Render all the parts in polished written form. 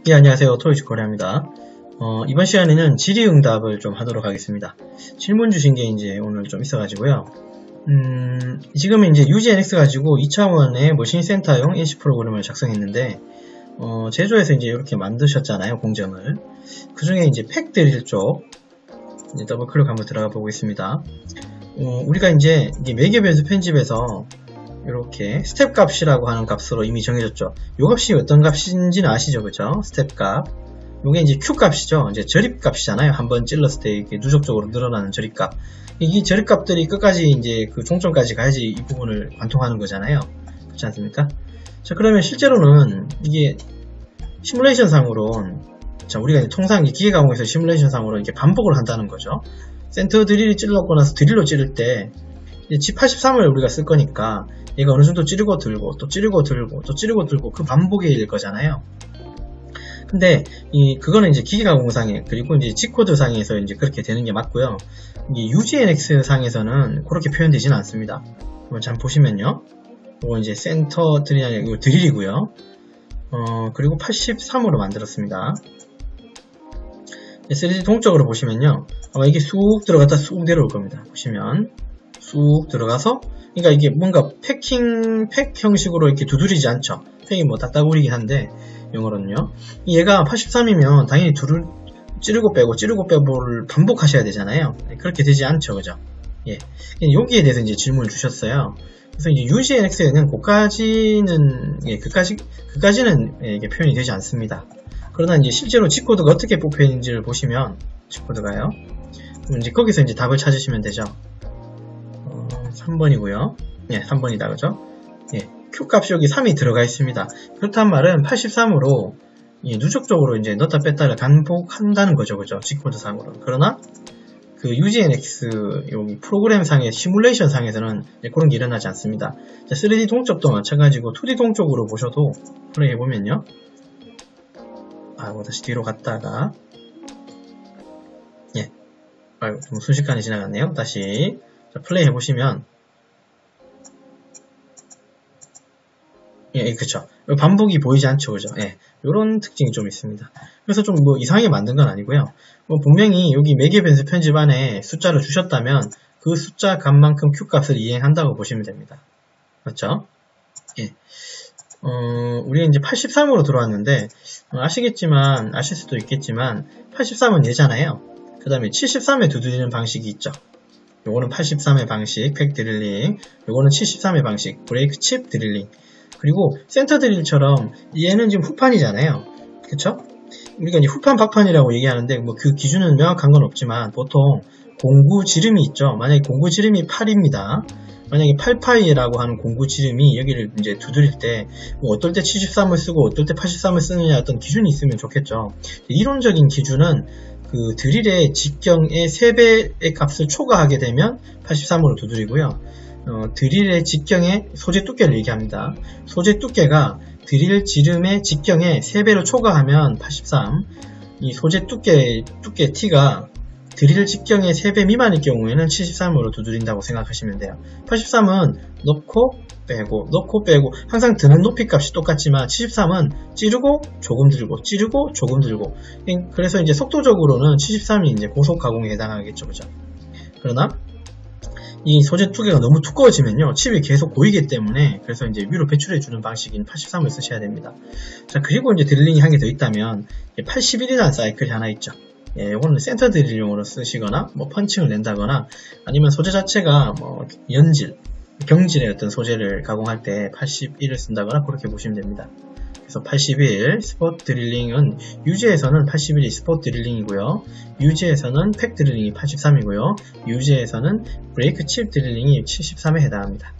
예, 안녕하세요. 토요일 코리아입니다. 이번 시간에는 질의응답을 좀 하도록 하겠습니다. 질문 주신 게 이제 오늘 좀 있어가지고요. 지금은 이제 UGNX 가지고 2차원의 머신센터용 NC 프로그램을 작성했는데, 제조에서 이제 이렇게 만드셨잖아요, 공정을. 그 중에 이제 팩 드릴 쪽, 이제 더블 클릭 한번 들어가 보겠습니다. 우리가 이제 매개 변수 편집에서 이렇게 스텝 값이라고 하는 값으로 이미 정해졌죠. 이 값이 어떤 값인지는 아시죠, 그죠? 스텝 값. 이게 이제 Q 값이죠. 이제 절입 값이잖아요. 한번 찔렀을 때 이렇게 누적적으로 늘어나는 절입 값. 이 절입 값들이 끝까지 이제 그 종점까지 가야지 이 부분을 관통하는 거잖아요. 그렇지 않습니까? 자, 그러면 실제로는 이게 시뮬레이션 상으로는, 자, 우리가 이제 통상 기계가공에서 시뮬레이션 상으로 이렇게 반복을 한다는 거죠. 센터 드릴이 찔렀고 나서 드릴로 찌를 때 G83을 우리가 쓸 거니까 얘가 어느 정도 찌르고 들고 또 찌르고 들고 또 찌르고 들고 그 반복일 거잖아요. 근데 그거는 이제 기계가공상에 그리고 이제 G코드 상에서 이제 그렇게 되는 게 맞고요. 이 UGNX 상에서는 그렇게 표현되지는 않습니다. 한번 잘 보시면요. 이거 이제 센터 드릴이 이거 드릴이고요. 그리고 83으로 만들었습니다. 3D 동적으로 보시면요. 아마 이게 쑥 들어갔다 쑥 내려올 겁니다. 보시면 쑥 들어가서, 그러니까 이게 뭔가 팩 형식으로 이렇게 두드리지 않죠. 팩이 뭐 따따구리긴 한데, 영어로는요. 얘가 83이면 당연히 찌르고 빼고를 반복하셔야 되잖아요. 그렇게 되지 않죠, 그죠? 예. 여기에 대해서 이제 질문을 주셨어요. 그래서 이제 UGNX에는 그까지는, 예, 그까지는 예, 이게 표현이 되지 않습니다. 그러나 이제 실제로 G코드가 어떻게 뽑혀있는지를 보시면, G코드가요. 그럼 이제 거기서 이제 답을 찾으시면 되죠. 3번이고요. 예, 3번이다, 그죠? 예, Q 값이 여기 3이 들어가 있습니다. 그렇단 말은 83으로 예, 누적적으로 이제 넣었다 뺐다를 반복한다는 거죠, 그죠? G코드 상으로. 그러나 그 UGNX 여기 프로그램 상의 시뮬레이션 상에서는 그런 게 일어나지 않습니다. 자, 3D 동적도 마찬가지고 2D 동적으로 보셔도 플레이 해보면요. 다시 뒤로 갔다가 예, 좀 순식간에 지나갔네요. 다시 자, 플레이 해보시면 예, 그쵸. 반복이 보이지 않죠, 그죠? 예, 요런 특징이 좀 있습니다. 그래서 좀 뭐 이상하게 만든 건 아니고요. 분명히 여기 매개 변수 편집 안에 숫자를 주셨다면 그 숫자 값만큼 Q 값을 이행한다고 보시면 됩니다. 맞죠? 예. 우리가 이제 83으로 들어왔는데, 아실 수도 있겠지만, 83은 얘잖아요. 그 다음에 73에 두드리는 방식이 있죠. 요거는 83의 방식, 팩 드릴링. 요거는 73의 방식, 브레이크 칩 드릴링. 그리고 센터 드릴처럼 얘는 지금 후판이잖아요. 그쵸? 우리가 이제 후판, 박판이라고 얘기하는데 뭐 그 기준은 명확한 건 없지만 보통 공구 지름이 있죠. 만약에 공구 지름이 8입니다. 만약에 8파이라고 하는 공구 지름이 여기를 이제 두드릴 때 뭐 어떨 때 73을 쓰고 어떨 때 83을 쓰느냐 어떤 기준이 있으면 좋겠죠. 이론적인 기준은 그 드릴의 직경의 3배의 값을 초과하게 되면 83으로 두드리고요. 드릴의 직경의 소재 두께를 얘기합니다. 소재 두께가 드릴 지름의 직경의 3배로 초과하면 83. 이 소재 두께 T가 드릴 직경의 3배 미만일 경우에는 73으로 두드린다고 생각하시면 돼요. 83은 넣고 빼고 항상 드는 높이 값이 똑같지만 73은 찌르고 조금 들고 찌르고 조금 들고, 그래서 이제 속도적으로는 73이 이제 고속 가공에 해당하겠죠, 그죠? 그러나 이 소재 두께가 너무 두꺼워지면요, 칩이 계속 고이기 때문에 그래서 이제 위로 배출해주는 방식인 83을 쓰셔야 됩니다. 자, 그리고 이제 드릴링이 한 개 더 있다면 81이라는 사이클이 하나 있죠. 예, 이거는 센터 드릴용으로 쓰시거나 뭐 펀칭을 낸다거나 아니면 소재 자체가 뭐 경질의 어떤 소재를 가공할 때 81을 쓴다거나 그렇게 보시면 됩니다. 그래서 81 스포트 드릴링은 UG에서는 81이 스포트 드릴링이고요. UG에서는 팩 드릴링이 83이고요. UG에서는 브레이크 칩 드릴링이 73에 해당합니다.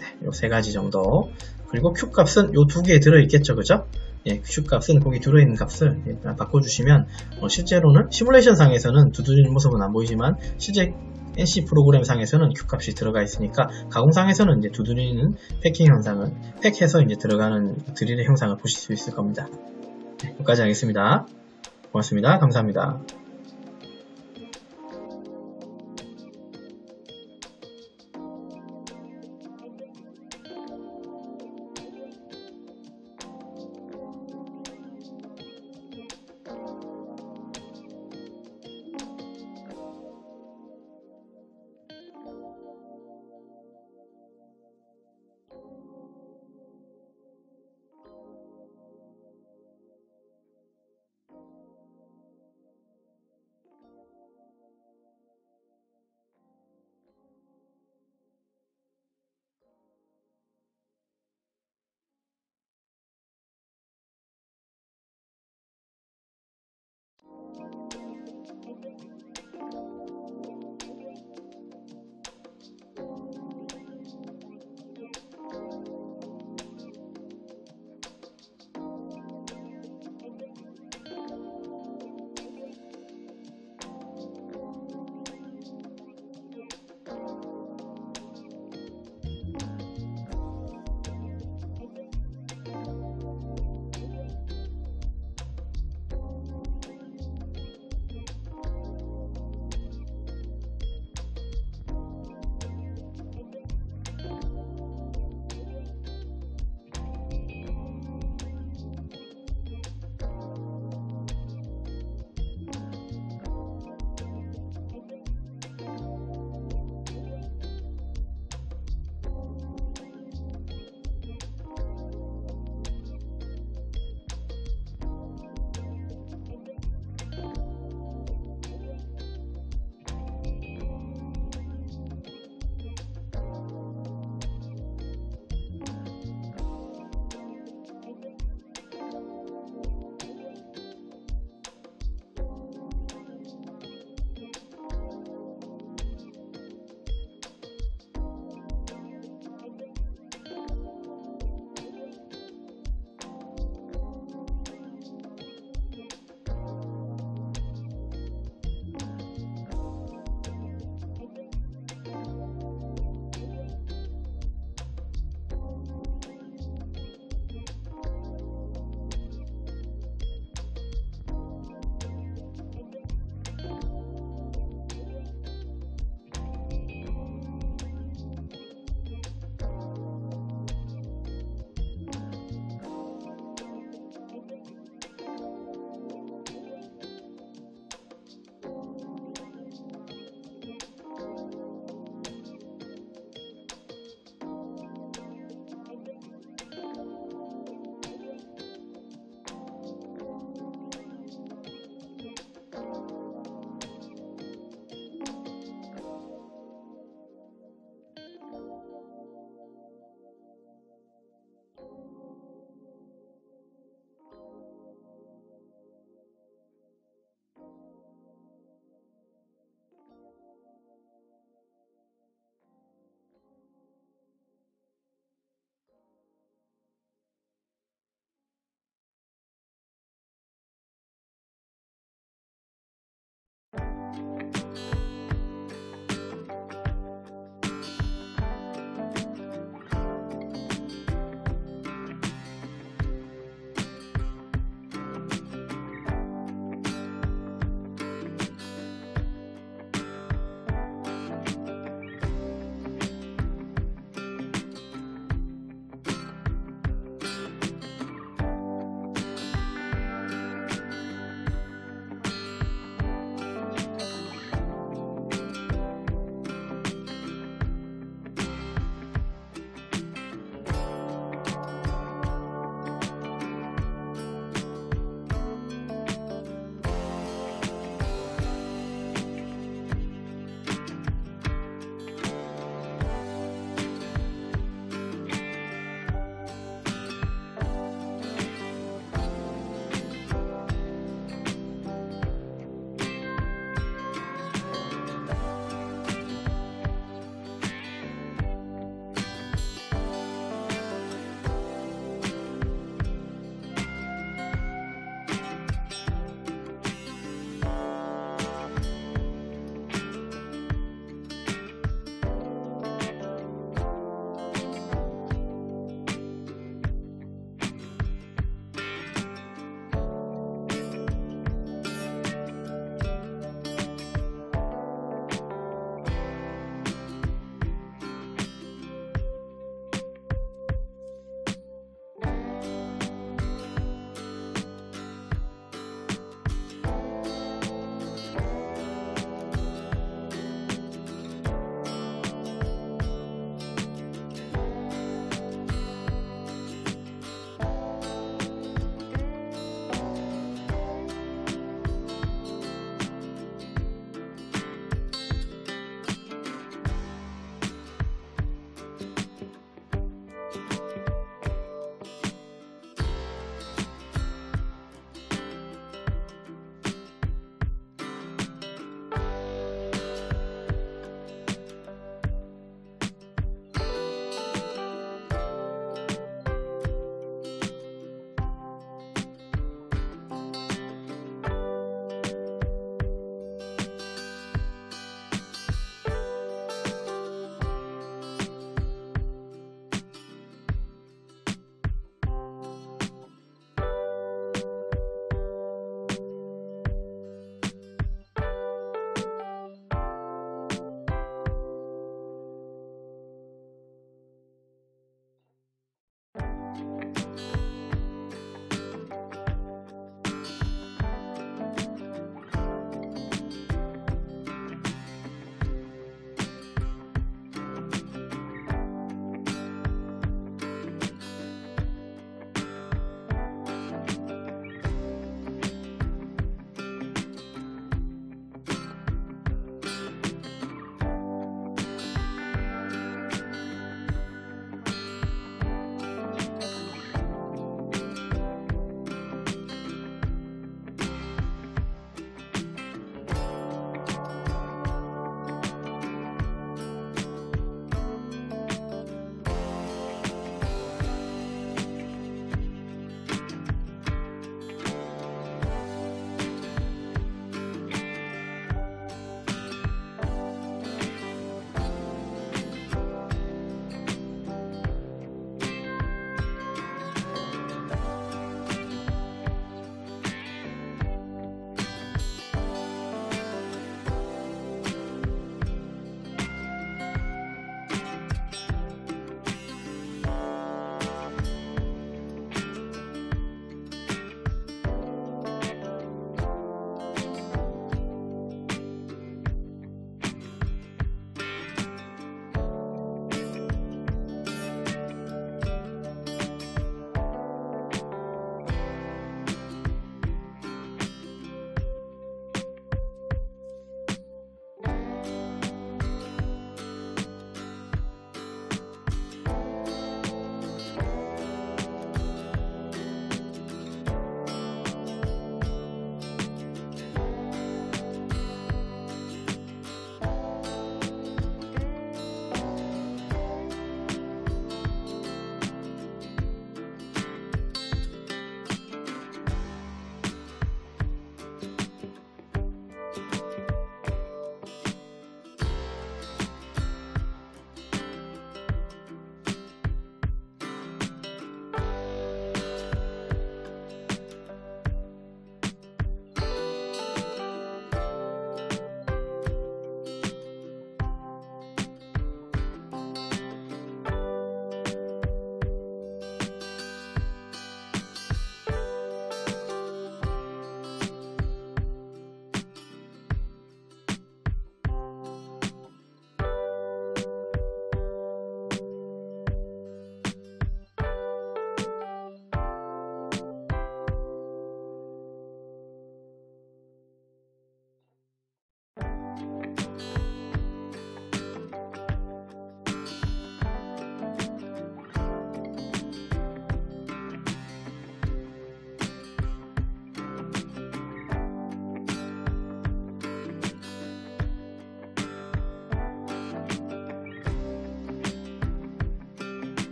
네, 요 세 가지 정도. 그리고 Q 값은 요 두 개에 들어있겠죠, 그죠? 예, Q 값은 거기 들어있는 값을 바꿔주시면 실제로는 시뮬레이션 상에서는 두드리는 모습은 안 보이지만 실제 NC 프로그램 상에서는 Q 값이 들어가 있으니까 가공상에서는 이제 두드리는 패킹 현상을 팩해서 이제 들어가는 드릴의 형상을 보실 수 있을 겁니다. 네, 여기까지 하겠습니다. 고맙습니다. 감사합니다.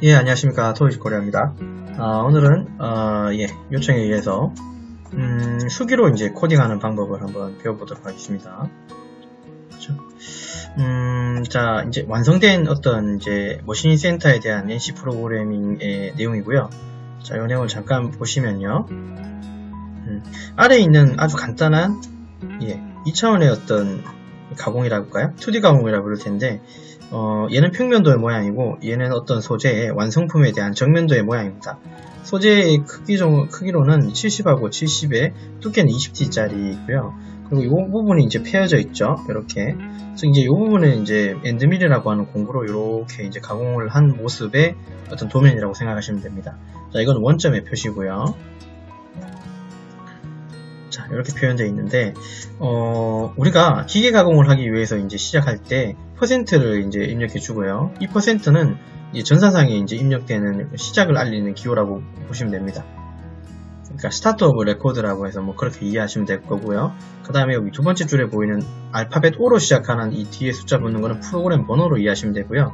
예, 안녕하십니까. 토이코리아입니다. 오늘은, 요청에 의해서, 수기로 이제 코딩하는 방법을 한번 배워보도록 하겠습니다. 그렇죠? 자, 이제 완성된 어떤 이제 머신 센터에 대한 NC 프로그래밍의 내용이고요. 자, 이 내용을 잠깐 보시면요. 아래에 있는 아주 간단한, 2차원의 어떤 가공이라고 할까요? 2D 가공이라고 부를 텐데, 얘는 평면도의 모양이고 얘는 어떤 소재의 완성품에 대한 정면도의 모양입니다. 소재의 크기로는 70하고 70에 두께는 20T짜리이고요. 그리고 이 부분이 이제 패여져 있죠. 이렇게. 그래서 이제 이 부분은 이제 엔드밀이라고 하는 공구로 이렇게 이제 가공을 한 모습의 어떤 도면이라고 생각하시면 됩니다. 자, 이건 원점의 표시고요. 자, 이렇게 표현되어 있는데, 우리가 기계 가공을 하기 위해서 이제 시작할 때 퍼센트를 이제 입력해 주고요. 이 퍼센트는 이제 전산상에 이제 입력되는 시작을 알리는 기호라고 보시면 됩니다. 그러니까 스타트 오브 레코드라고 해서 뭐 그렇게 이해하시면 될 거고요. 그 다음에 여기 두 번째 줄에 보이는 알파벳 O로 시작하는 이 뒤에 숫자 붙는 거는 프로그램 번호로 이해하시면 되고요.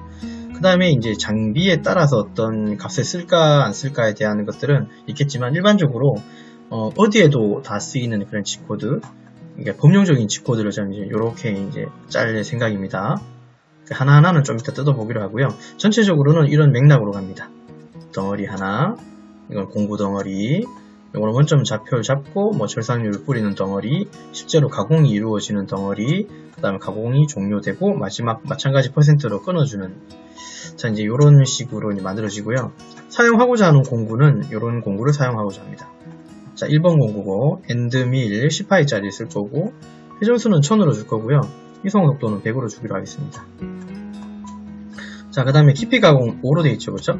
그 다음에 이제 장비에 따라서 어떤 값을 쓸까 안 쓸까에 대한 것들은 있겠지만 일반적으로 어디에도 다 쓰이는 그런 G코드, 그러니까 범용적인 G코드를 저는 이제 이렇게 이제 짤 생각입니다. 하나하나는 좀 이따 뜯어보기로 하고요. 전체적으로는 이런 맥락으로 갑니다. 덩어리 하나, 이건 공구 덩어리, 이거는 원점 좌표를 잡고 뭐 절삭률을 뿌리는 덩어리, 실제로 가공이 이루어지는 덩어리, 그 다음에 가공이 종료되고 마지막 마찬가지 퍼센트로 끊어주는, 자 이제 이런 식으로 이제 만들어지고요. 사용하고자 하는 공구는 이런 공구를 사용하고자 합니다. 자, 1번 공구고 엔드밀 10파이짜리 쓸 거고 회전수는 1000으로 줄 거고요. 이송 속도는 100으로 주기로 하겠습니다. 자, 그 다음에 깊이 가공 5로 되어 있죠, 그렇죠?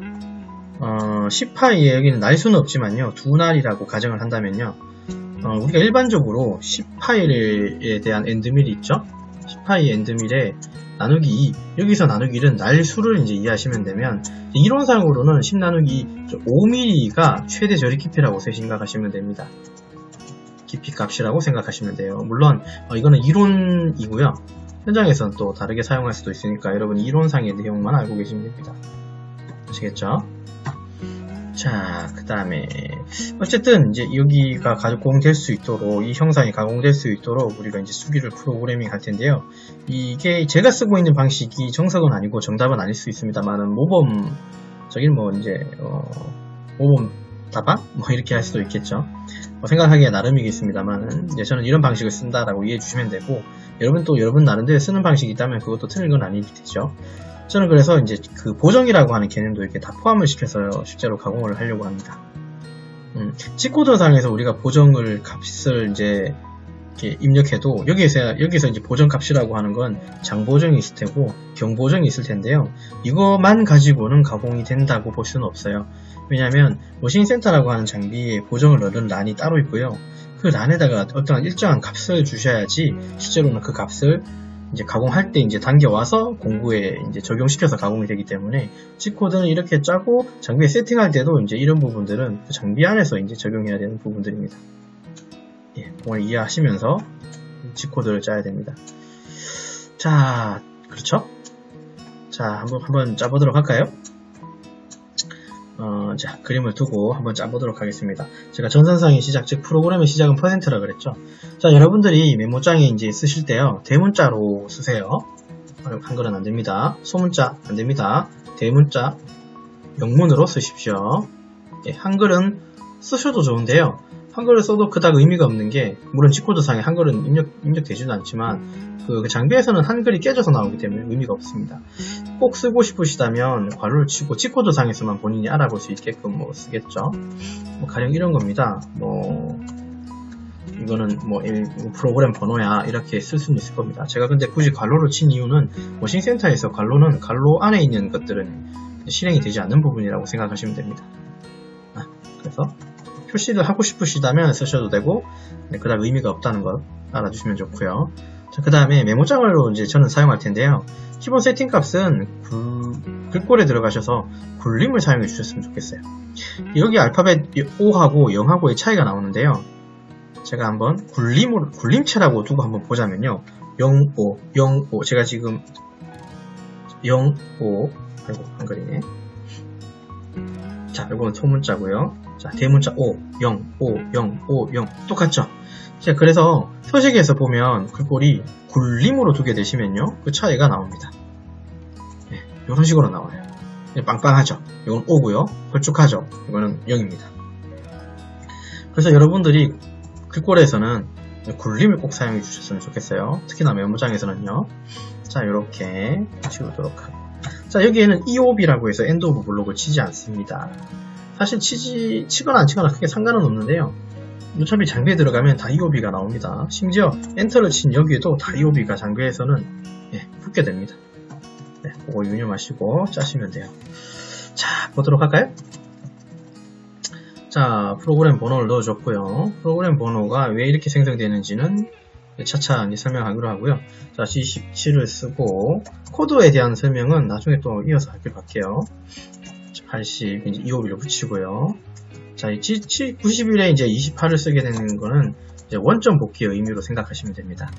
10파이에 여기는 날수는 없지만요, 두 날이라고 가정을 한다면요, 우리가 일반적으로 10파이에 대한 엔드밀이 있죠? 10파이 엔드밀에 나누기 2, 여기서 나누기 1은 날수를 이제 이해하시면 되면, 이론상으로는 10 나누기 5mm가 최대 저리 깊이라고 생각하시면 됩니다. 깊이 값이라고 생각하시면 돼요. 물론 이거는 이론이고요. 현장에서는 또 다르게 사용할 수도 있으니까 여러분 이론상의 내용만 알고 계시면 됩니다. 아시겠죠? 자, 그 다음에 어쨌든 이제 여기가 가공될 수 있도록, 이 형상이 가공될 수 있도록 우리가 이제 수기를 프로그래밍 할 텐데요. 이게 제가 쓰고 있는 방식이 정석은 아니고 정답은 아닐 수 있습니다만은 모범적인 뭐 이제 모범 답안 뭐 이렇게 할 수도 있겠죠. 생각하기에 나름이겠습니다만은 이제 저는 이런 방식을 쓴다라고 이해해 주시면 되고, 여러분 또 여러분 나름대로 쓰는 방식이 있다면 그것도 틀린 건 아니겠죠. 저는 그래서 이제 그 보정이라고 하는 개념도 이렇게 다 포함을 시켜서 실제로 가공을 하려고 합니다. G코드상에서 우리가 보정을 값을 이제 이렇게 입력해도 여기서 이제 보정 값이라고 하는 건 장보정이 있을 테고 경보정이 있을 텐데요. 이것만 가지고는 가공이 된다고 볼 수는 없어요. 왜냐하면 머신센터라고 하는 장비에 보정을 넣는 란이 따로 있고요. 그 란에다가 어떤 일정한 값을 주셔야지 실제로는 그 값을 이제 가공할 때 이제 당겨와서 공구에 이제 적용시켜서 가공이 되기 때문에 G코드는 이렇게 짜고 장비에 세팅할 때도 이제 이런 부분들은 그 장비 안에서 이제 적용해야 되는 부분들입니다. 예, 그걸 이해하시면서 G코드를 짜야 됩니다. 자, 그렇죠? 자, 한번 짜보도록 할까요? 자, 그림을 두고 한번 짜보도록 하겠습니다. 제가 전산상의 시작, 즉 프로그램의 시작은 %라 그랬죠. 자, 여러분들이 메모장에 이제 쓰실 때요, 대문자로 쓰세요. 한글은 안 됩니다. 소문자 안 됩니다. 대문자, 영문으로 쓰십시오. 예, 한글은 쓰셔도 좋은데요. 한글을 써도 그닥 의미가 없는 게, 물론 G코드상에 한글은 입력되지도 않지만 그 장비에서는 한글이 깨져서 나오기 때문에 의미가 없습니다. 꼭 쓰고 싶으시다면 괄호를 치고 G코드상에서만 본인이 알아볼 수 있게끔 쓰겠죠. 가령 이런 겁니다. 이거는 프로그램 번호야, 이렇게 쓸 수는 있을 겁니다. 제가 근데 굳이 괄호를 친 이유는 머신센터에서 괄호는 괄호 안에 있는 것들은 실행이 되지 않는 부분이라고 생각하시면 됩니다. 그래서 표시를 하고 싶으시다면 쓰셔도 되고, 그다음 의미가 없다는 것 알아주시면 좋고요. 자, 그 다음에 메모장으로 이제 저는 사용할 텐데요. 기본 세팅 값은 글꼴에 들어가셔서 굴림을 사용해 주셨으면 좋겠어요. 여기 알파벳 5하고 0하고의 차이가 나오는데요. 제가 한번 굴림체라고 두고 한번 보자면요. 0, 5, 0, 5. 제가 지금 0, 5. 아이고, 한글이네. 자, 이건 소문자고요. 자, 대문자 5, 0, 5, 0, 5, 0. 똑같죠? 자, 그래서 서식에서 보면 글꼴이 굴림으로 두게 되시면요, 그 차이가 나옵니다. 네, 이런 식으로 나와요. 빵빵하죠? 이건 5고요. 걸쭉하죠? 이거는 0입니다. 그래서 여러분들이 글꼴에서는 굴림을 꼭 사용해 주셨으면 좋겠어요. 특히나 메모장에서는요. 자, 이렇게 치우도록 하고. 자, 여기에는 EOB라고 해서 엔드 오브 블록을 치지 않습니다. 사실 치거나 안 치거나 크게 상관은 없는데요. 어차피 장비에 들어가면 다 EOB가 나옵니다. 심지어 엔터를 친 여기에도 다 EOB가 장비에서는 붙게 됩니다. 네, 그거 유념하시고 짜시면 돼요. 자, 보도록 할까요? 자, 프로그램 번호를 넣어줬고요. 프로그램 번호가 왜 이렇게 생성되는지는 차차 설명하기로 하고요. 자, G17을 쓰고 코드에 대한 설명은 나중에 또 이어서 할게요. 80 이제 EOB를 붙이고요. 자, 이 G91에 이제 28을 쓰게 되는 거는 이제 원점 복귀의 의미로 생각하시면 됩니다.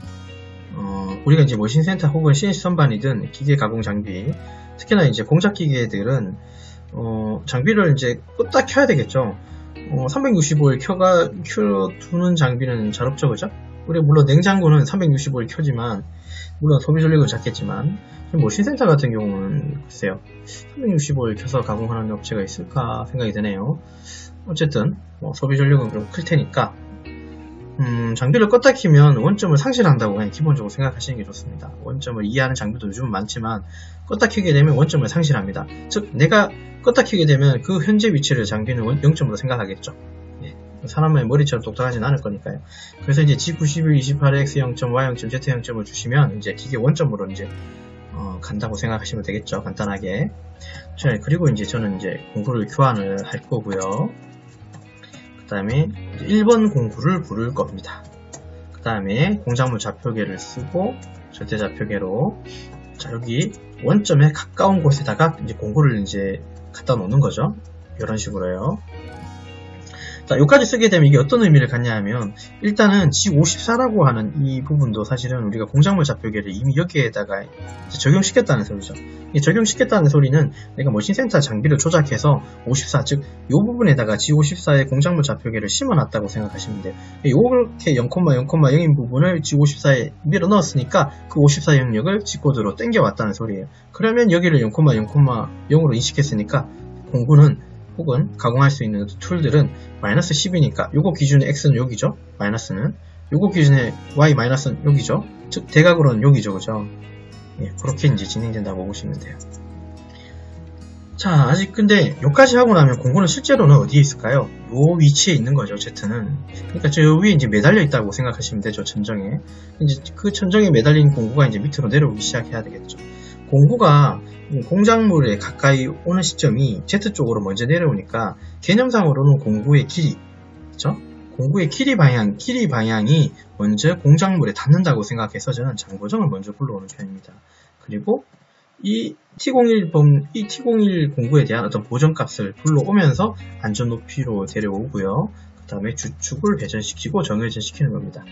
우리가 이제 머신센터 혹은 CNC 선반이든 기계 가공 장비, 특히나 이제 공작 기계들은 장비를 이제 껐다 켜야 되겠죠. 365일 켜두는 장비는 잘 없죠, 그죠? 우리 물론 냉장고는 365일 켜지만, 물론 소비 전력은 작겠지만, 머신센터 같은 경우는 글쎄요, 365일 켜서 가공하는 업체가 있을까 생각이 드네요. 어쨌든 소비 전력은 좀 클 테니까 장비를 껐다 키면 원점을 상실한다고 그냥 기본적으로 생각하시는 게 좋습니다. 원점을 이해하는 장비도 요즘은 많지만 껐다 키게 되면 원점을 상실합니다. 즉 내가 껐다 키게 되면 그 현재 위치를 장비는 0점으로 생각하겠죠. 사람의 머리처럼 똑똑하진 않을 거니까요. 그래서 이제 G91, 28, X0점, Y0점, Z0점을 주시면 이제 기계 원점으로 이제 간다고 생각하시면 되겠죠. 간단하게. 자, 그리고 이제 저는 이제 공구를 교환을 할 거고요. 그 다음에 1번 공구를 부를 겁니다. 그 다음에 공작물 좌표계를 쓰고 절대 좌표계로, 자, 여기 원점에 가까운 곳에다가 이제 공구를 이제 갖다 놓는 거죠. 이런 식으로요. 자, 여기까지 쓰게 되면 이게 어떤 의미를 갖냐 하면, 일단은 G54라고 하는 이 부분도 사실은 우리가 공작물 좌표계를 이미 여기에다가 적용시켰다는 소리죠. 이 적용시켰다는 소리는 내가 머신센터 장비를 조작해서 54, 즉 이 부분에다가 G54의 공작물 좌표계를 심어놨다고 생각하시면 돼요. 이렇게 0,0,0인 부분을 G54에 밀어 넣었으니까 그 54 영역을 G코드로 땡겨왔다는 소리예요. 그러면 여기를 0,0,0으로 인식했으니까 공구는 혹은 가공할 수 있는 툴들은 마이너스 10이니까 요거 기준의 X는 여기죠. 마이너스는 요거 기준의 Y 마이너스는 여기죠. 즉 대각으로는 여기죠. 그죠? 그렇게 이제 진행된다고 보시면 돼요. 자, 아직 근데 요까지 하고 나면 공구는 실제로는 어디에 있을까요? 요 위치에 있는 거죠. Z는. 그러니까 저 위에 이제 매달려 있다고 생각하시면 되죠. 천정에. 이제 그 천정에 매달린 공구가 이제 밑으로 내려오기 시작해야 되겠죠. 공구가 공작물에 가까이 오는 시점이 Z 쪽으로 먼저 내려오니까 개념상으로는 공구의 길이, 그렇죠? 공구의 길이 방향이 먼저 공작물에 닿는다고 생각해서 저는 장고정을 먼저 불러오는 편입니다. 그리고 이 T01 공구에 대한 어떤 보정값을 불러오면서 안전 높이로 데려오고요. 그 다음에 주축을 회전시키고 정회전시키는 겁니다.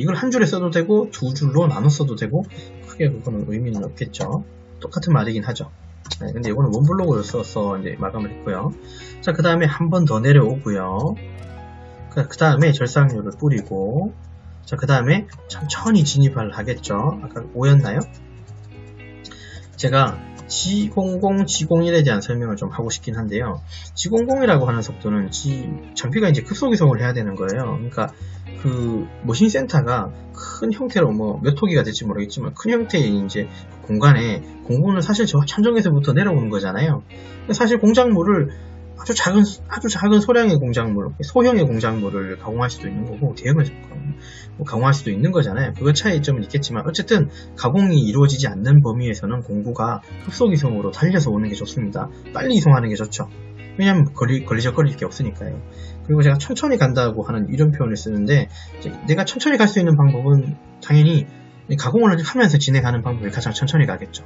이걸 한 줄에 써도 되고 두 줄로 나눠 써도 되고 크게 그거는 의미는 없겠죠. 똑같은 말이긴 하죠. 네, 근데 이거는 원블록으로 써서 이제 마감을 했고요. 자, 그 다음에 한 번 더 내려오고요. 그 다음에 절삭류를 뿌리고, 자, 그 다음에 천천히 진입을 하겠죠. 아까 5였나요? 제가 G00, G01에 대한 설명을 좀 하고 싶긴 한데요. G00이라고 하는 속도는 장비가 이제 급속 이송을 해야 되는 거예요. 그러니까 그 머신 센터가 큰 형태로 뭐 몇 호기가 될지 모르겠지만 큰 형태의 이제 공간에 공군을 사실 저 천정에서부터 내려오는 거잖아요. 사실 공작물을 아주 작은 소량의 공작물, 소형의 공작물을 가공할 수도 있는 거고 대형을 가공할 수도 있는 거잖아요. 그거 차이점은 있겠지만 어쨌든 가공이 이루어지지 않는 범위에서는 공구가 급속 이송으로 달려서 오는 게 좋습니다. 빨리 이송하는 게 좋죠. 왜냐면 걸리적거릴 게 없으니까요. 그리고 제가 천천히 간다고 하는 이런 표현을 쓰는데 내가 천천히 갈 수 있는 방법은 당연히 가공을 하면서 진행하는 방법이 가장 천천히 가겠죠.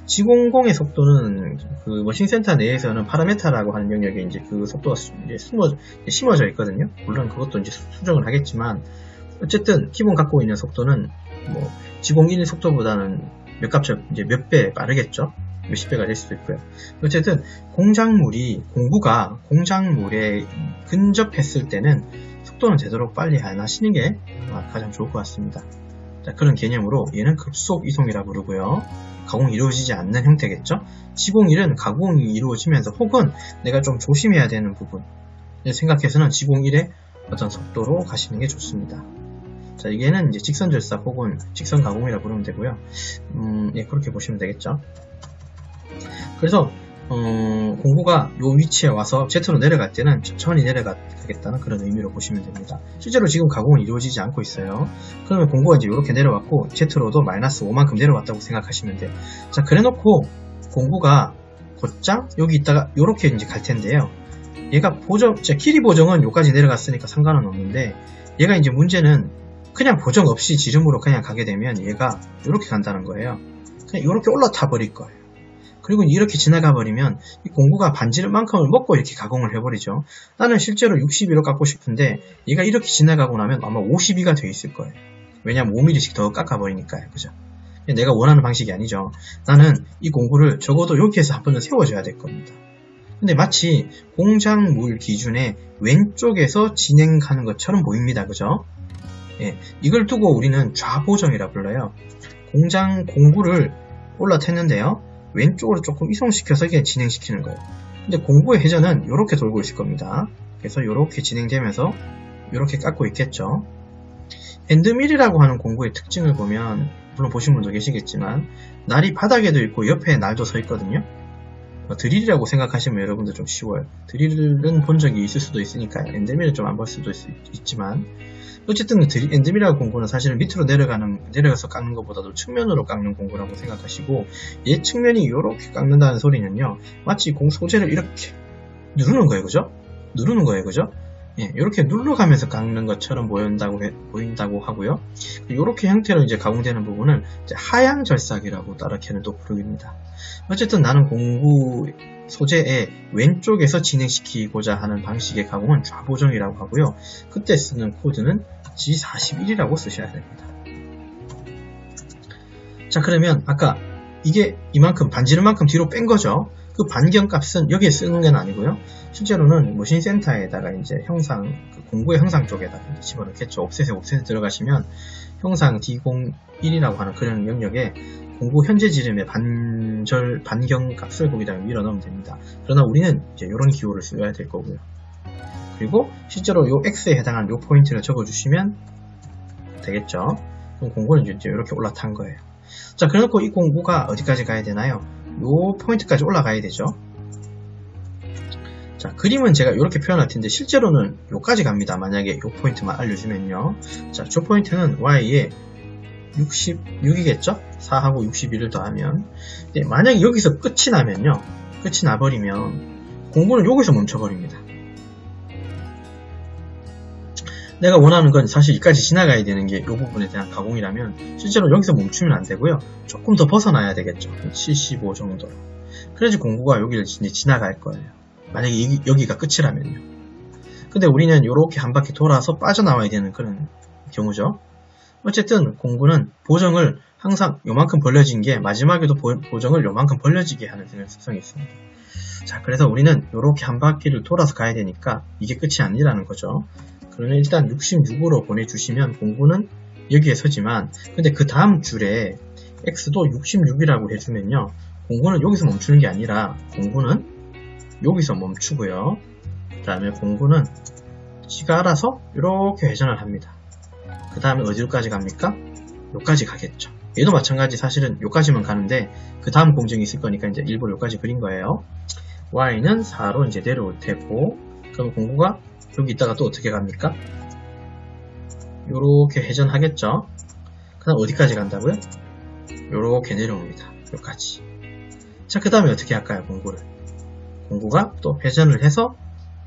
G00의 속도는 그 머신센터 내에서는 파라메타라고 하는 영역에 이제 그 속도가 이제 심어져 있거든요. 물론 그것도 이제 수정을 하겠지만 어쨌든 기본 갖고 있는 속도는 뭐 G01 속도보다는 몇 배 빠르겠죠. 몇십 배가 될 수도 있고요. 어쨌든 공작물에 근접했을 때는 속도는 되도록 빨리 안 하시는 게 가장 좋을 것 같습니다. 자, 그런 개념으로 얘는 급속 이송이라 부르고요. 가공이 이루어지지 않는 형태겠죠. G01은 가공이 이루어지면서 혹은 내가 좀 조심해야 되는 부분 생각해서는 G01의 어떤 속도로 가시는 게 좋습니다. 자, 이게는 이제 직선 절삭 혹은 직선 가공이라 부르면 되고요. 예, 그렇게 보시면 되겠죠. 그래서 공구가 이 위치에 와서 Z로 내려갈 때는 천천히 내려가겠다는 그런 의미로 보시면 됩니다. 실제로 지금 가공은 이루어지지 않고 있어요. 그러면 공구가 이제 이렇게 내려왔고 Z로도 마이너스 5만큼 내려왔다고 생각하시면 돼요. 자, 그래놓고 공구가 곧장 여기 있다가 이렇게 이제 갈 텐데요. 얘가 길이 보정은 여기까지 내려갔으니까 상관은 없는데 얘가 이제 문제는 그냥 보정 없이 지름으로 그냥 가게 되면 얘가 이렇게 간다는 거예요. 그냥 이렇게 올라타 버릴 거예요. 그리고 이렇게 지나가 버리면 이 공구가 반지름만큼을 먹고 이렇게 가공을 해버리죠. 나는 실제로 62로 깎고 싶은데 얘가 이렇게 지나가고 나면 아마 52가 돼 있을 거예요. 왜냐면 5mm씩 더 깎아버리니까요. 그죠? 내가 원하는 방식이 아니죠. 나는 이 공구를 적어도 여기에서 한 번은 세워줘야 될 겁니다. 근데 마치 공작물 기준의 왼쪽에서 진행하는 것처럼 보입니다. 그죠? 예, 이걸 두고 우리는 좌보정이라 불러요. 공구를 올라탔는데요. 왼쪽으로 조금 이송시켜서 이게 진행시키는 거예요. 근데 공구의 회전은 이렇게 돌고 있을 겁니다. 그래서 이렇게 진행되면서 이렇게 깎고 있겠죠. 엔드밀이라고 하는 공구의 특징을 보면 물론 보신 분도 계시겠지만 날이 바닥에도 있고 옆에 날도 서 있거든요. 드릴이라고 생각하시면 여러분들 좀 쉬워요. 드릴은 본 적이 있을 수도 있으니까요. 엔드밀은 좀 안 볼 수도 있지만 어쨌든 엔드밀이라고 공구는 사실은 밑으로 내려가서 깎는 것보다도 측면으로 깎는 공구라고 생각하시고 얘 측면이 이렇게 깎는다는 소리는요. 마치 소재를 이렇게 누르는 거예요. 그죠? 누르는 거예요. 그죠? 예, 이렇게 눌러가면서 깎는 것처럼 보인다고 하고요. 이렇게 형태로 이제 가공되는 부분을 이제 하향 절삭이라고 다르게는 또 부릅니다. 어쨌든 나는 공구 소재의 왼쪽에서 진행시키고자 하는 방식의 가공은 좌보정이라고 하고요. 그때 쓰는 코드는 G41이라고 쓰셔야 됩니다. 자, 그러면 아까 이게 이만큼 반지름만큼 뒤로 뺀 거죠. 그 반경값은 여기에 쓰는 건 아니고요. 실제로는 머신센터에다가 이제 공구의 형상 쪽에다가 집어넣겠죠. 옵셋에 들어가시면 형상 D01이라고 하는 그런 영역에 공구 현재 지름의 반경값을 거기다가 밀어넣으면 됩니다. 그러나 우리는 이제 이런 기호를 써야 될 거고요. 그리고 실제로 요 X에 해당하는 요 포인트를 적어주시면 되겠죠. 그럼 공구는 이제 이렇게 올라탄 거예요. 자, 그래놓고 이 공구가 어디까지 가야 되나요? 요 포인트까지 올라가야 되죠. 자, 그림은 제가 이렇게 표현할 텐데 실제로는 요까지 갑니다. 만약에 요 포인트만 알려주면요. 자, 저 포인트는 Y에 66이겠죠? 4하고 61을 더하면. 근데 만약에 여기서 끝이 나버리면 공구는 여기서 멈춰버립니다. 내가 원하는 건 사실 여기까지 지나가야 되는 게 이 부분에 대한 가공이라면 실제로 여기서 멈추면 안 되고요. 조금 더 벗어나야 되겠죠. 75 정도로. 그래야지 공구가 여기를 지나갈 거예요. 만약에 여기가 끝이라면요. 근데 우리는 이렇게 한 바퀴 돌아서 빠져나와야 되는 그런 경우죠. 어쨌든 공구는 보정을 항상 요만큼 벌려진 게 마지막에도 보정을 요만큼 벌려지게 하는 특성이 있습니다. 자, 그래서 우리는 이렇게 한 바퀴를 돌아서 가야 되니까 이게 끝이 아니라는 거죠. 그러면 일단 66으로 보내주시면 공구는 여기에 서지만, 근데 그 다음 줄에 x도 66이라고 해주면요, 공구는 여기서 멈추는 게 아니라 공구는 여기서 멈추고요. 그 다음에 공구는 지가 알아서 이렇게 회전을 합니다. 그 다음에 어디로까지 갑니까? 여기까지 가겠죠. 얘도 마찬가지, 사실은 여기까지만 가는데 그 다음 공정이 있을 거니까 이제 일부러 여기까지 그린 거예요. y는 4로 이제 내려올 테고, 그럼 공구가 여기 있다가 또 어떻게 갑니까? 요렇게 회전하겠죠. 그 다음 어디까지 간다고요? 요렇게 내려옵니다. 여기까지. 자, 그 다음에 어떻게 할까요? 공구가 또 회전을 해서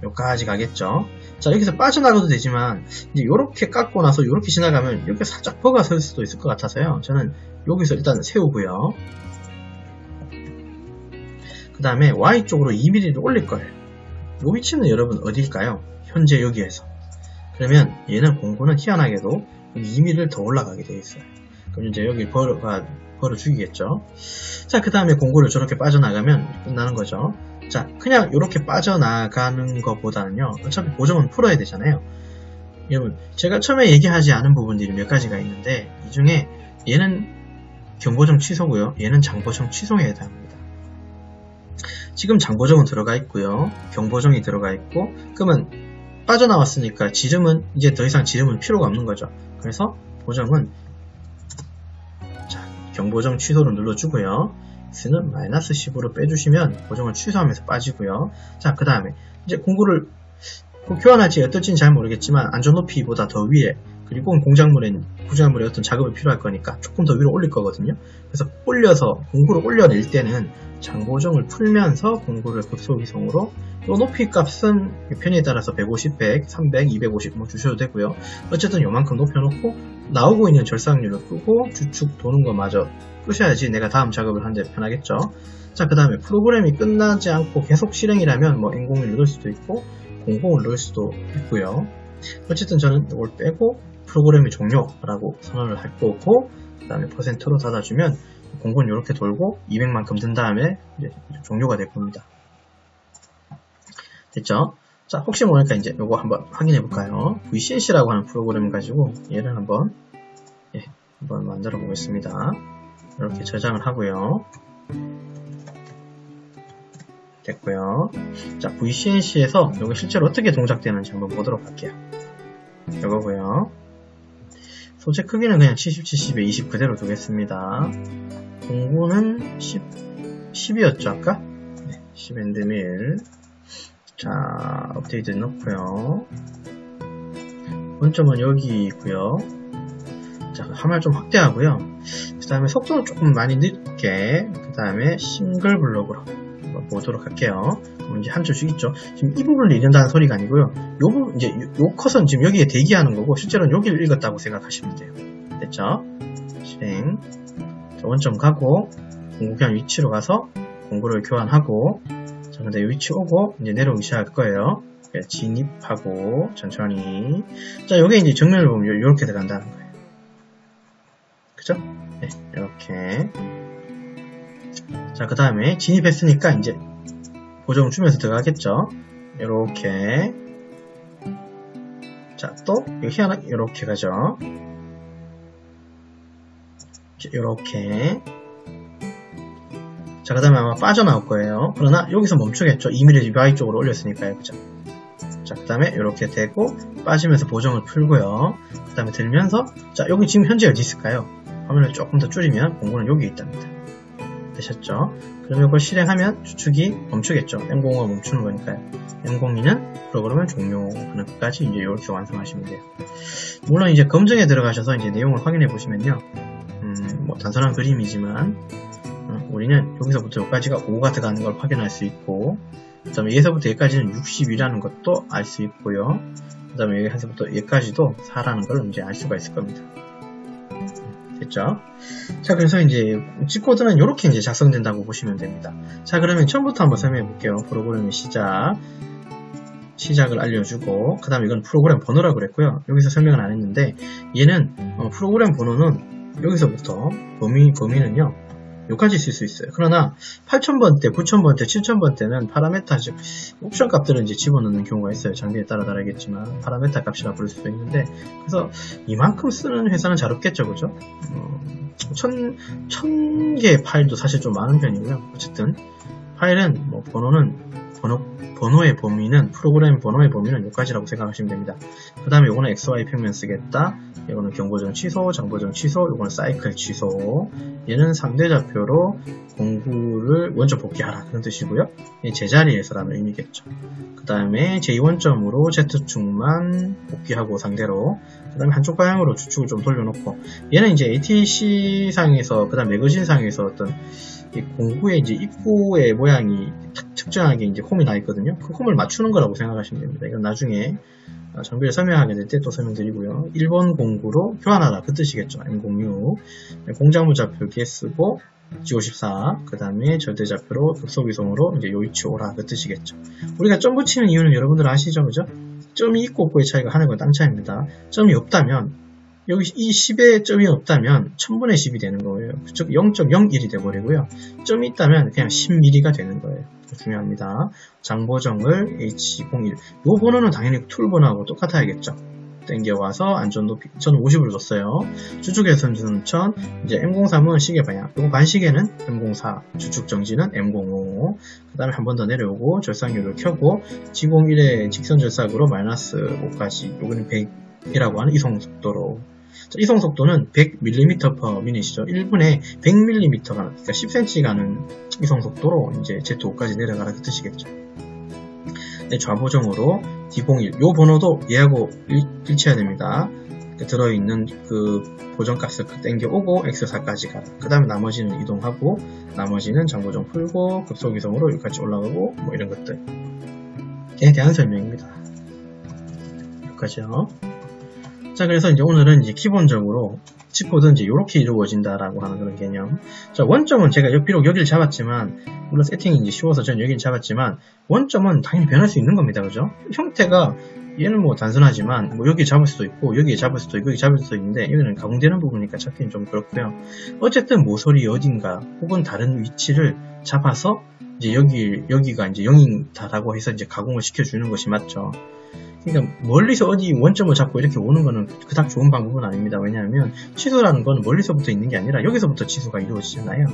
여기까지 가겠죠. 자, 여기서 빠져나가도 되지만 이제 요렇게 깎고 나서 요렇게 지나가면 여기가 살짝 버가 설 수도 있을 것 같아서요, 저는 여기서 일단 세우고요. 그 다음에 Y쪽으로 2mm를 올릴 거예요. 요 위치는 여러분 어디일까요? 현재 여기에서. 그러면 얘는 공구는 희한하게도 2mm를 더 올라가게 되어 있어요. 그럼 이제 여기 벌어 죽이겠죠. 자, 그 다음에 공구를 저렇게 빠져나가면 끝나는 거죠. 자, 그냥 이렇게 빠져나가는 것보다는요, 어차피 보정은 풀어야 되잖아요. 여러분, 제가 처음에 얘기하지 않은 부분들이 몇 가지가 있는데, 이 중에 얘는 경보정 취소고요, 얘는 장보정 취소에 해당합니다. 지금 장보정은 들어가 있고요, 경보정이 들어가 있고, 그러면 빠져나왔으니까 지름은 이제 더 이상 지름은 필요가 없는 거죠. 그래서 보정은, 자, 경보정 취소를 눌러주고요, x는 마이너스 10으로 빼주시면 보정을 취소하면서 빠지고요. 자, 그 다음에 이제 공구를 교환할지 어떨지는 잘 모르겠지만 안전 높이보다 더 위에, 그리고 구조작물에 어떤 작업이 필요할 거니까 조금 더 위로 올릴 거거든요. 그래서 공구를 올려낼 때는 장보정을 풀면서 공구를 급소기성으로, 이 높이 값은 편의에 따라서 150, 100, 300, 250 뭐 주셔도 되고요. 어쨌든 요만큼 높여놓고 나오고 있는 절삭률을 끄고 주축 도는 것마저 끄셔야지 내가 다음 작업을 하는데 편하겠죠. 자, 그 다음에 프로그램이 끝나지 않고 계속 실행이라면 뭐 N01을 넣을 수도 있고 00을 넣을 수도 있고요. 어쨌든 저는 이걸 빼고 프로그램이 종료라고 선언을 할 거고, 그 다음에 %로 닫아주면 00은 이렇게 돌고 200만큼 든 다음에 이제 종료가 될 겁니다. 됐죠? 자, 혹시 모르니까 이제 요거 한번 확인해 볼까요? VCNC라고 하는 프로그램을 가지고 얘를 한번 만들어 보겠습니다. 이렇게 저장을 하고요. 됐고요. 자, VCNC에서 이거 실제로 어떻게 동작되는지 한번 보도록 할게요. 이거고요. 소재 크기는 그냥 70, 70에 20 그대로 두겠습니다. 공구는 10이었죠 아까? 네, 10 엔드밀. 자, 업데이트 넣고요. 원점은 여기 있고요. 자, 함을 좀 확대하고요. 그 다음에 속도는 조금 많이 늦게, 그 다음에 싱글 블록으로 한번 보도록 할게요. 그럼 이제 한 줄씩 있죠. 지금 이 부분을 읽는다는 소리가 아니고요. 요 부분, 이제 요 컷은 지금 여기에 대기하는 거고, 실제로는 여기를 읽었다고 생각하시면 돼요. 됐죠? 실행. 자, 원점 가고, 공구 그냥 위치로 가서 공구를 교환하고, 자, 근데 이 위치 오고, 이제 내려오기 시작할 거예요. 진입하고, 천천히. 자, 요게 이제 정면을 보면 요렇게 들어간다는 거예요. 그죠? 네, 이렇게. 자, 그 다음에 진입했으니까 이제 보정을 주면서 들어가겠죠? 이렇게. 자, 또 여기 희한하게 이렇게 가죠. 이렇게. 자, 그 다음에 아마 빠져나올 거예요. 그러나 여기서 멈추겠죠? 2mm Y 쪽으로 올렸으니까요. 그죠? 자, 그 다음에 이렇게 되고 빠지면서 보정을 풀고요. 그 다음에 들면서, 자, 여기 지금 현재 어디 있을까요? 화면을 조금 더 줄이면 공구는 여기 있답니다. 되셨죠? 그러면 이걸 실행하면 추측이 멈추겠죠? M05가 멈추는 거니까요. M02는 프로그램을 종료하는 것까지 이제 이렇게 완성하시면 돼요. 물론 이제 검증에 들어가셔서 이제 내용을 확인해 보시면요. 뭐 단순한 그림이지만, 우리는 여기서부터 여기까지가 5가 들어가는 걸 확인할 수 있고, 그 다음에 여기서부터 여기까지는 60이라는 것도 알 수 있고요. 그 다음에 여기서부터 여기까지도 4라는 걸 이제 알 수가 있을 겁니다. 됐죠? 자, 그래서 이제 G코드는 이렇게 이제 작성된다고 보시면 됩니다. 자, 그러면 처음부터 한번 설명해 볼게요. 프로그램의 시작을 알려주고, 그 다음에 이건 프로그램 번호라고 그랬고요. 여기서 설명은 안 했는데, 얘는 프로그램 번호는 여기서부터 범위는요, 여기까지 쓸 수 있어요. 그러나 8000번대, 9000번대, 7000번대는 파라메타, 즉 옵션 값들을 이제 집어넣는 경우가 있어요. 장비에 따라 다르겠지만 파라메타 값이라 부를 수도 있는데, 그래서 이만큼 쓰는 회사는 잘 없겠죠, 그죠? 1000개의 파일도 사실 좀 많은 편이고요. 어쨌든 파일은 뭐 번호의 범위는, 프로그램 번호의 범위는 여기까지라고 생각하시면 됩니다. 그 다음에 요거는 XY 평면 쓰겠다. 이거는 경보정 취소, 장보정 취소, 요거는 사이클 취소. 얘는 3대 좌표로 공구를 원점 복귀하라, 그런 뜻이고요. 제자리에서라는 의미겠죠. 그 다음에 제2원점으로 Z축만 복귀하고 상대로, 그 다음에 한쪽 방향으로 주축을 좀 돌려놓고, 얘는 이제 ATC 상에서, 그 다음 매거진 상에서 어떤 이 공구의 이제 입구의 모양이 특정하게 이제 홈이 나 있거든요. 그 홈을 맞추는 거라고 생각하시면 됩니다. 이건 나중에 장비를 설명하게 될 때 또 설명드리고요. 1번 공구로 교환하라, 그 뜻이겠죠. M06. 공작무좌표 이렇게 쓰고 G54, 그 다음에 절대좌표로 급속이송으로 이제 요 위치 오라, 그 뜻이겠죠. 우리가 점 붙이는 이유는 여러분들 아시죠, 그죠? 점이 있고 없고의 차이가 하늘과 땅 차이입니다. 점이 없다면, 여기 이 10에 점이 없다면 1000분의 10이 되는 거예요. 즉 0.01이 돼버리고요. 점이 있다면 그냥 10mm가 되는 거예요. 중요합니다. 장보정을 H01. 요 번호는 당연히 툴 번호하고 똑같아야겠죠. 땡겨와서 안전 높이, 저는 50으로 줬어요. 주축에서는 1000, 이제 M03은 시계 방향, 요거 반시계는 M04, 주축 정지는 M05. 그 다음에 한 번 더 내려오고 절삭률을 켜고 G01의 직선 절삭으로 마이너스 5까지, 요거는 100이라고 하는 이송 속도로. 이송 속도는 100mm/min이죠. 1분에 100mm가, 그러니까 10cm 가는 이송 속도로 이제 Z5까지 내려가라, 그 뜻이겠죠. 네, 좌보정으로 D01, 요 번호도 얘하고 일치해야 됩니다. 들어있는 그 보정값을 땡겨오고 X4까지 가라. 그 다음에 나머지는 이동하고, 나머지는 장보정 풀고 급속이송으로 여기까지 올라가고, 뭐 이런 것들에 대한 설명입니다. 여기까지요. 자, 그래서 이제 오늘은 이제 기본적으로 칩코드는 이제 이렇게 이루어진다라고 하는 그런 개념. 자, 원점은 제가 비록 여기를 잡았지만, 물론 세팅이 이제 쉬워서 전 여기를 잡았지만, 원점은 당연히 변할 수 있는 겁니다. 그죠? 형태가, 얘는 뭐 단순하지만, 뭐 여기 잡을 수도 있고, 여기에 잡을 수도 있고, 여기 잡을 수도 있는데, 여기는 가공되는 부분이니까 잡기는 좀 그렇고요. 어쨌든 모서리 어딘가, 혹은 다른 위치를 잡아서, 이제 여기가 이제 0이다라고 해서 이제 가공을 시켜주는 것이 맞죠. 그러니까 멀리서 어디 원점을 잡고 이렇게 오는 거는 그닥 좋은 방법은 아닙니다. 왜냐하면 취소라는 건 멀리서부터 있는 게 아니라 여기서부터 취소가 이루어지잖아요.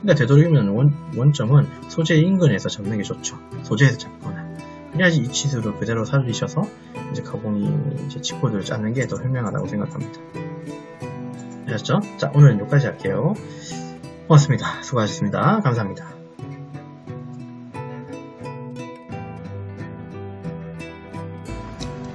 그러니까 되도록이면 원점은 소재 인근에서 잡는 게 좋죠. 소재에서 잡거나. 그래야지 이 취소를 그대로 살리셔서 이제 가공이 이제 칩코드를 짜는 게 더 현명하다고 생각합니다. 아셨죠? 자, 오늘은 여기까지 할게요. 고맙습니다. 수고하셨습니다. 감사합니다.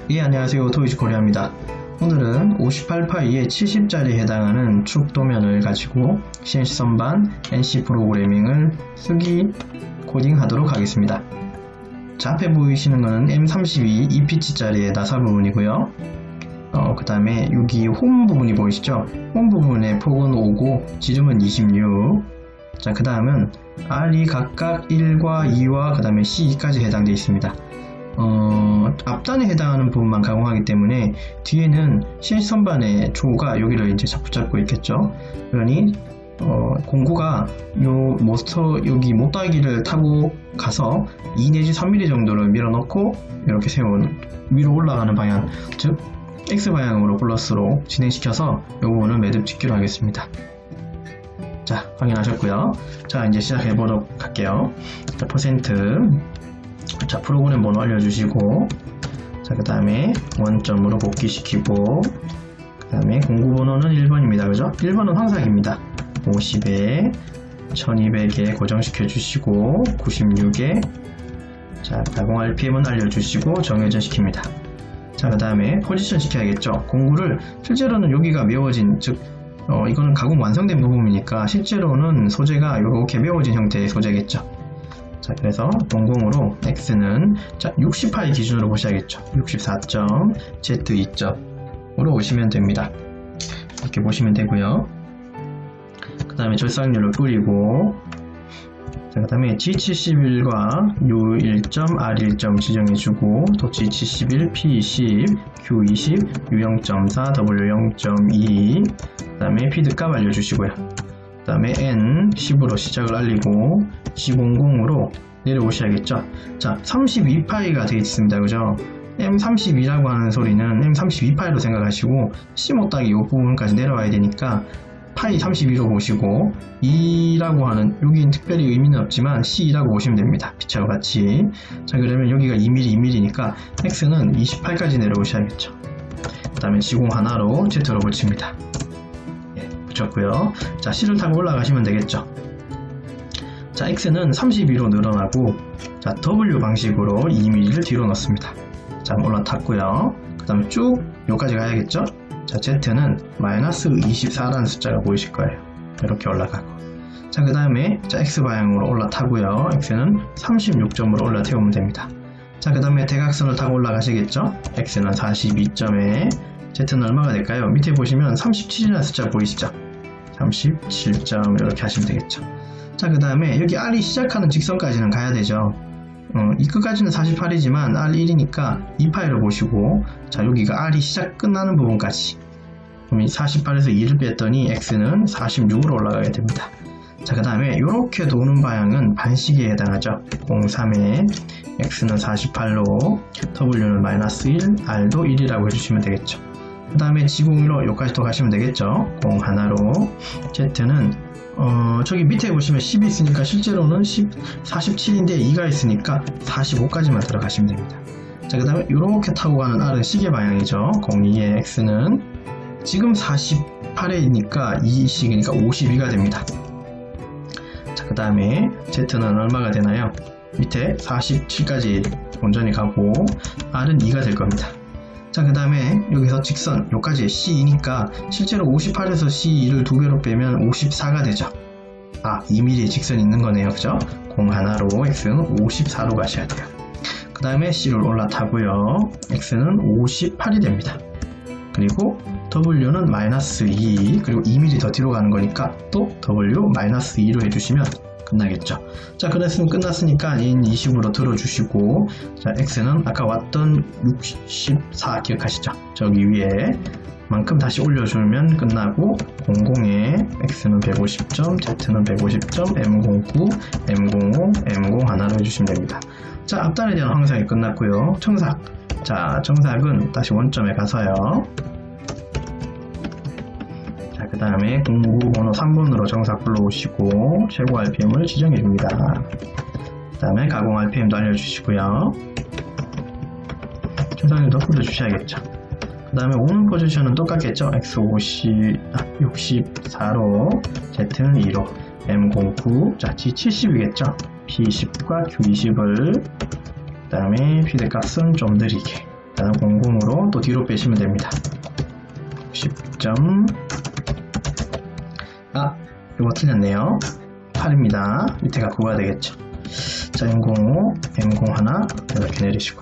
예, 안녕하세요. 토이즈코리아입니다. 오늘은 58파이의 70짜리에 해당하는 축 도면을 가지고 CNC 선반 NC 프로그래밍을 쓰기 코딩하도록 하겠습니다. 자, 앞에 보이시는 것은 M32 2피치짜리의 나사 부분이고요. 그 다음에 여기 홈 부분이 보이시죠? 홈 부분의 폭은 5고 지름은 26. 자, 그 다음은 R이 각각 1과 2와 그 다음에 C2까지 해당되어 있습니다. 앞단에 해당하는 부분만 가공하기 때문에 뒤에는 CNC 선반의 조가 여기를 이제 붙잡고 있겠죠. 그러니 공구가 요 모스터 여기 못다기를 타고 가서 2 내지 3mm 정도를 밀어넣고 이렇게 세운 위로 올라가는 방향, 즉 X 방향으로 플러스로 진행시켜서 이 부분을 매듭 짓기로 하겠습니다. 자, 확인하셨고요. 자, 이제 시작해보도록 할게요. 자, 퍼센트. 자, 프로그램 번호 알려주시고, 자, 그 다음에 원점으로 복귀시키고, 그 다음에 공구 번호는 1번입니다. 그죠? 1번은 황상입니다. 50에 1200에 고정시켜 주시고, 96에, 자, 가공 RPM은 알려주시고, 정회전 시킵니다. 자, 그 다음에 포지션 시켜야겠죠? 공구를, 실제로는 여기가 메워진, 즉, 이거는 가공 완성된 부분이니까, 실제로는 소재가 이렇게 메워진 형태의 소재겠죠? 자, 그래서 00으로 X는 자 60파이 기준으로 보셔야겠죠. 64.Z2.으로 오시면 됩니다. 이렇게 보시면 되고요. 그 다음에 절삭률을 뿌리고, 자, 그 다음에 G71과 U1점, R1점 지정해주고 또 G71, P20, Q20, U0.4, W0.2 그 다음에 피드값 알려주시고요. 그 다음에 N10으로 시작을 알리고 G00으로 내려오셔야겠죠. 자, 32파이가 되어 있습니다. 그죠? M32라고 하는 소리는 M32파이로 생각하시고 C 못하기 이 부분까지 내려와야 되니까 파이 32로 보시고 2라고 하는, 여기는 특별히 의미는 없지만 C2라고 보시면 됩니다. 빛하고 같이. 자, 그러면 여기가 2mm, 2mm니까 X는 28까지 내려오셔야겠죠. 그 다음에 G0 하나로 Z로 붙입니다. 예, 붙였고요. 자, C를 타고 올라가시면 되겠죠. 자, X는 32로 늘어나고, 자, W 방식으로 2mm를 뒤로 넣습니다. 자, 올라탔고요. 그 다음에 쭉 여기까지 가야겠죠. 자, Z는 마이너스 24라는 숫자가 보이실 거예요. 이렇게 올라가고. 자, 그 다음에 자, X 방향으로 올라타고요. X는 36점으로 올라태우면 됩니다. 자, 그 다음에 대각선을 타고 올라가시겠죠. X는 42점에 Z는 얼마가 될까요? 밑에 보시면 37이라는 숫자 보이시죠? 37점 이렇게 하시면 되겠죠. 자, 그 다음에 여기 R이 시작하는 직선까지는 가야 되죠. 이 끝까지는 48이지만 R1이니까 2파이로 보시고, 자, 여기가 R이 시작 끝나는 부분까지. 그럼 48에서 2를 뺐더니 X는 46으로 올라가게 됩니다. 자, 그 다음에 이렇게 도는 방향은 반시계에 해당하죠. 03에 X는 48로 W는 마이너스 1, R도 1이라고 해주시면 되겠죠. 그 다음에 G01로 여기까지 또 가시면 되겠죠. 0 하나로 Z는 저기 밑에 보시면 10이 있으니까 실제로는 47인데 2가 있으니까 45까지만 들어가시면 됩니다. 자, 그 다음에 이렇게 타고 가는 R은 시계 방향이죠. 02의 X는 지금 48회니까 2식이니까 52가 됩니다. 자, 그 다음에 Z는 얼마가 되나요? 밑에 47까지 온전히 가고 R은 2가 될 겁니다. 자, 그 다음에 여기서 직선 여기까지 C2니까 실제로 58에서 C2를 2배로 빼면 54가 되죠. 아, 2mm의 직선이 있는 거네요. 그죠? 0 하나로 X는 54로 가셔야 돼요. 그 다음에 C를 올라타고요. X는 58이 됩니다. 그리고 W는 마이너스 2, 그리고 2mm 더 뒤로 가는 거니까 또 W 마이너스 2로 해주시면 끝나겠죠. 자, 그랬으면 끝났으니까 N20으로 들어주시고, 자, X는 아까 왔던 64 기억하시죠? 저기 위에 만큼 다시 올려주면 끝나고 00에 X는 150점, Z는 150점, M09, M05, M0 하나로 해주시면 됩니다. 자, 앞단에 대한 황상이 끝났고요. 청삭. 자, 청삭은 다시 원점에 가서요. 그 다음에 09 번호 3번으로 정삭 불러오시고 최고 RPM을 지정해줍니다. 그 다음에 가공 RPM도 알려주시고요. 중상률도 뿌려주셔야겠죠. 그 다음에 오는 포지션은 똑같겠죠. X50, 64로 Z는 2로 M09, 자, G70이겠죠. P20과 Q20을 그 다음에 피드값은 좀 느리게, 그 다음 00으로 또 뒤로 빼시면 됩니다. 10점. 아, 이거 틀렸네요. 8입니다. 밑에가 9가 되겠죠. 자, M05, M0 하나 이렇게 내리시고